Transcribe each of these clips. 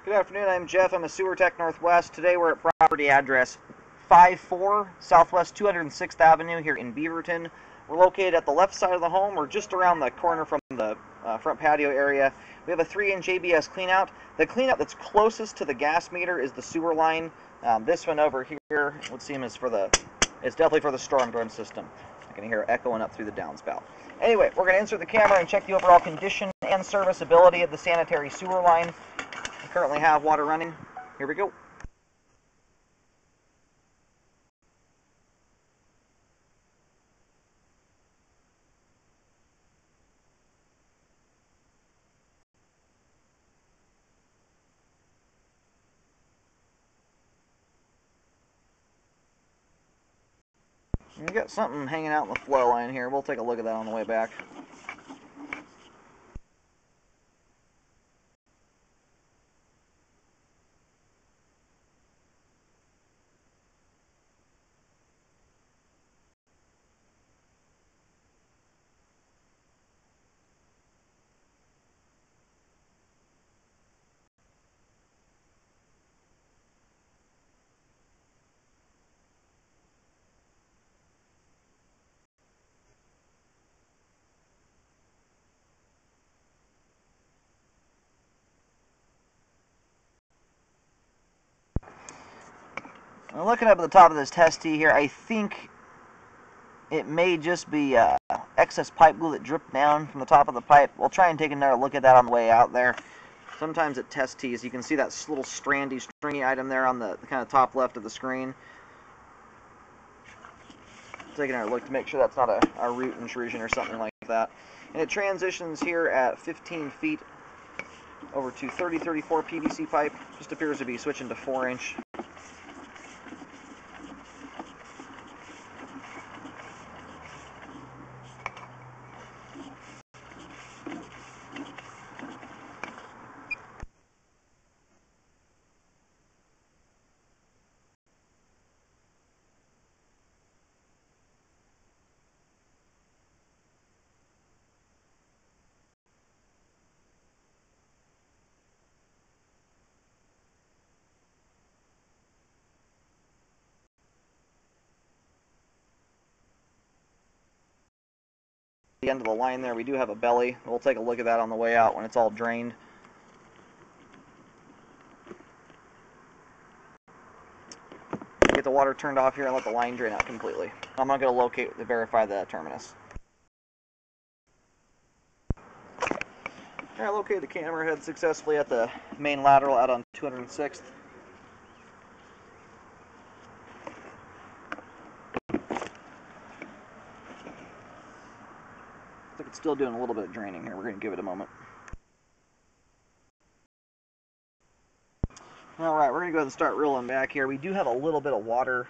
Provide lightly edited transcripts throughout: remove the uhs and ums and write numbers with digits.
Good afternoon, I'm Jeff. I'm a Sewer Tech Northwest. Today we're at property address 54 Southwest 206th Avenue here in Beaverton. We're located at the left side of the home. We're just around the corner from the front patio area. We have a 3-inch ABS cleanout. The cleanout that's closest to the gas meter is the sewer line. This one over here would seem is it's definitely for the storm drain system. I can hear it echoing up through the downspout. Anyway, we're going to insert the camera and check the overall condition and serviceability of the sanitary sewer line. We currently have water running. Here we go. We got something hanging out in the flow line here. We'll take a look at that on the way back. I'm looking up at the top of this test tee here. I think it may just be excess pipe glue that dripped down from the top of the pipe. We'll try and take another look at that on the way out there. Sometimes at test tees, you can see that little stringy item there on the kind of top left of the screen. Taking another look to make sure that's not a root intrusion or something like that. And it transitions here at 15 feet over to 30-34 PVC pipe. Just appears to be switching to 4-inch. The end of the line there, we do have a belly. We'll take a look at that on the way out when it's all drained. Get the water turned off here and let the line drain out completely. I'm not going to locate to verify the terminus. Alright, located the camera head successfully at the main lateral out on 206th. I think it's still doing a little bit of draining here. We're going to give it a moment. Alright, we're going to go ahead and start reeling back here. We do have a little bit of water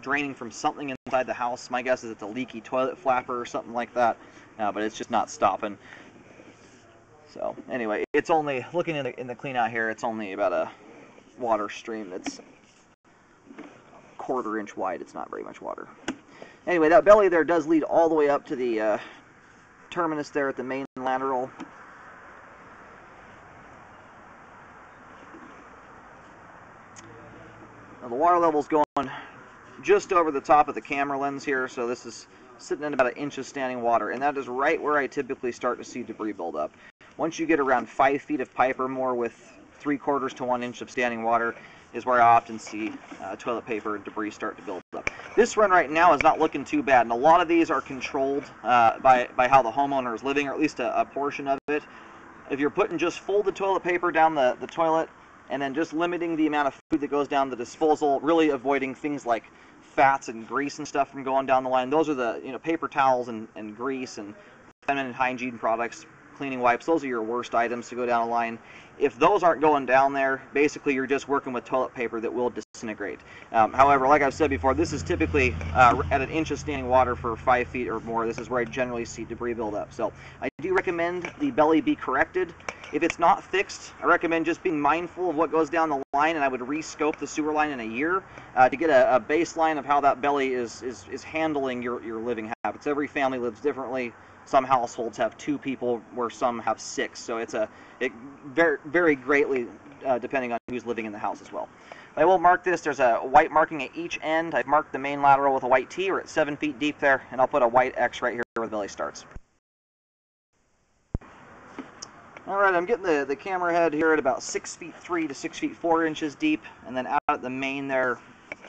draining from something inside the house. My guess is it's a leaky toilet flapper or something like that, but it's just not stopping. So anyway, it's only, looking in the clean out here, it's only about a water stream that's 1/4 inch wide. It's not very much water. Anyway, that belly there does lead all the way up to the terminus there at the main lateral. Now the water level's going just over the top of the camera lens here, so this is sitting in about 1 inch of standing water, and that is right where I typically start to see debris build up. Once you get around 5 feet of pipe or more with 3/4 to 1 inch of standing water is where I often see toilet paper and debris start to build up. This run right now is not looking too bad, and a lot of these are controlled by how the homeowner is living, or at least a portion of it. If you're putting just folded toilet paper down the toilet, and then just limiting the amount of food that goes down the disposal, really avoiding things like fats and grease and stuff from going down the line. Those are the paper towels and grease and feminine hygiene products, cleaning wipes. Those are your worst items to go down the line. If those aren't going down there, basically you're just working with toilet paper that will disintegrate. However, like I've said before, this is typically at 1 inch of standing water for 5 feet or more. This is where I generally see debris build up. So I do recommend the belly be corrected. If it's not fixed, I recommend just being mindful of what goes down the line, and I would re-scope the sewer line in a year to get a baseline of how that belly is handling your living habits. Every family lives differently. Some households have 2 people where some have 6, so it very greatly depending on who's living in the house as well. I will mark this. There's a white marking at each end. I've marked the main lateral with a white T. We're at 7 feet deep there, and I'll put a white X right here where the belly starts. Alright, I'm getting the camera head here at about 6 feet 3 to 6 feet 4 inches deep, and then out at the main there,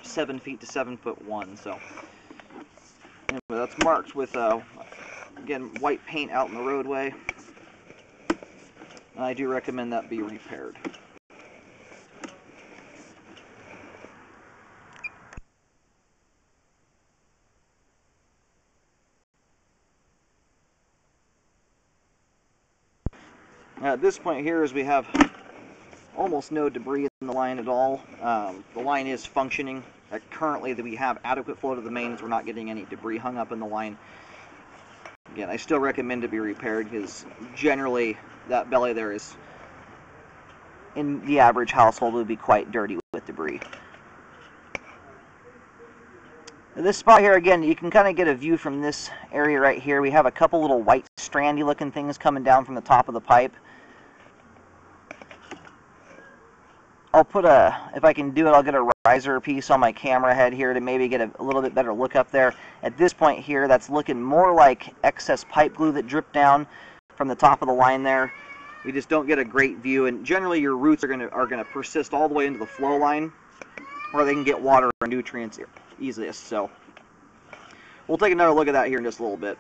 7 feet to 7 foot 1. So, anyway, that's marked with, again, white paint out in the roadway. And I do recommend that be repaired. Now at this point here, as we have almost no debris in the line at all, the line is functioning. Currently, we have adequate flow to the mains. We're not getting any debris hung up in the line. Again, I still recommend it be repaired because generally that belly there is, in the average household, would be quite dirty with debris. This spot here, again, you can kind of get a view from this area right here. We have a couple little white strandy looking things coming down from the top of the pipe. I'll put if I can do it, I'll get a riser piece on my camera head here to maybe get a little bit better look up there. At this point here, that's looking more like excess pipe glue that dripped down from the top of the line there. We just don't get a great view, and generally your roots are gonna persist all the way into the flow line, where they can get water or nutrients easiest. So we'll take another look at that here in just a little bit.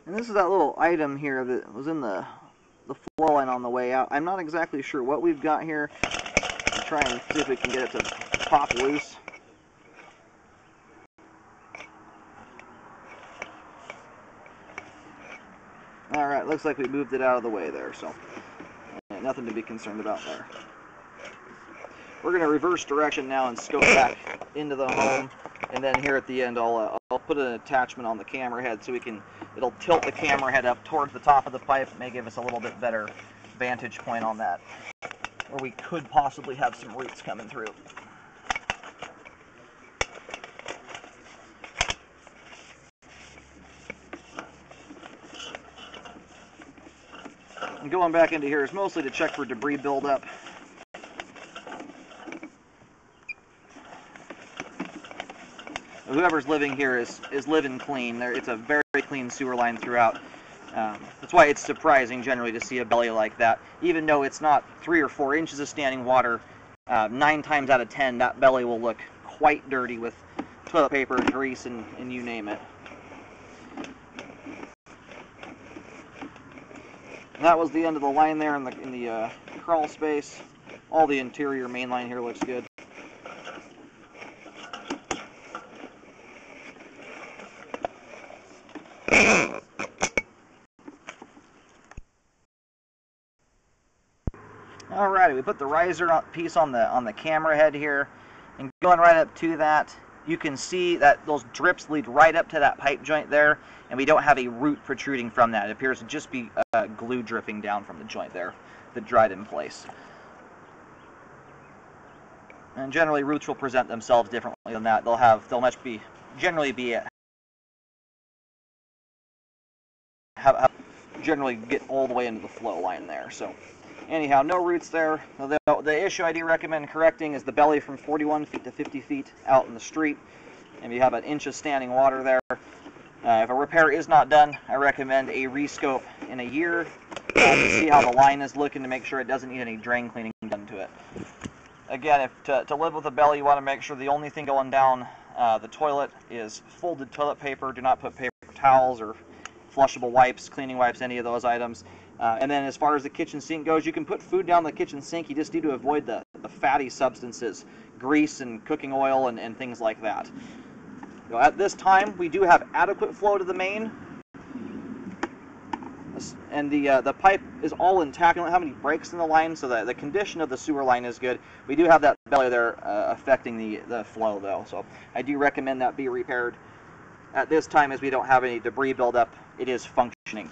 And this is that little item here that was in the flow line on the way out. I'm not exactly sure what we've got here. I'll try and see if we can get it to pop loose. Alright, looks like we moved it out of the way there, so nothing to be concerned about there. We're going to reverse direction now and scope back into the home, and then here at the end I'll put an attachment on the camera head so it'll tilt the camera head up towards the top of the pipe. It may give us a little bit better vantage point on that, where we could possibly have some roots coming through. And going back into here is mostly to check for debris buildup. Whoever's living here is living clean. It's a very clean sewer line throughout. That's why it's surprising generally to see a belly like that. Even though it's not 3 or 4 inches of standing water, 9 times out of 10 that belly will look quite dirty with toilet paper, grease, and you name it. And that was the end of the line there in the crawl space. All the interior main line here looks good. Alrighty, we put the riser piece on the camera head here, and going right up to that, you can see that those drips lead right up to that pipe joint there, and we don't have a root protruding from that. It appears to just be glue dripping down from the joint there that dried in place. And generally, roots will present themselves differently than that. They'll generally generally get all the way into the flow line there. So anyhow, no roots there. The issue I do recommend correcting is the belly from 41 feet to 50 feet out in the street, and you have an inch of standing water there. If a repair is not done, I recommend a rescope in a year to see how the line is looking, to make sure it doesn't need any drain cleaning done to it. Again, to live with a belly, you want to make sure the only thing going down the toilet is folded toilet paper. Do not put paper towels or flushable wipes, cleaning wipes, any of those items. And then as far as the kitchen sink goes, you can put food down the kitchen sink. You just need to avoid the fatty substances, grease and cooking oil and things like that. So at this time, we do have adequate flow to the main. And the pipe is all intact. We don't have any breaks in the line, so the condition of the sewer line is good. We do have that belly there affecting the flow, though. So I do recommend that be repaired. At this time, as we don't have any debris buildup, it is functioning.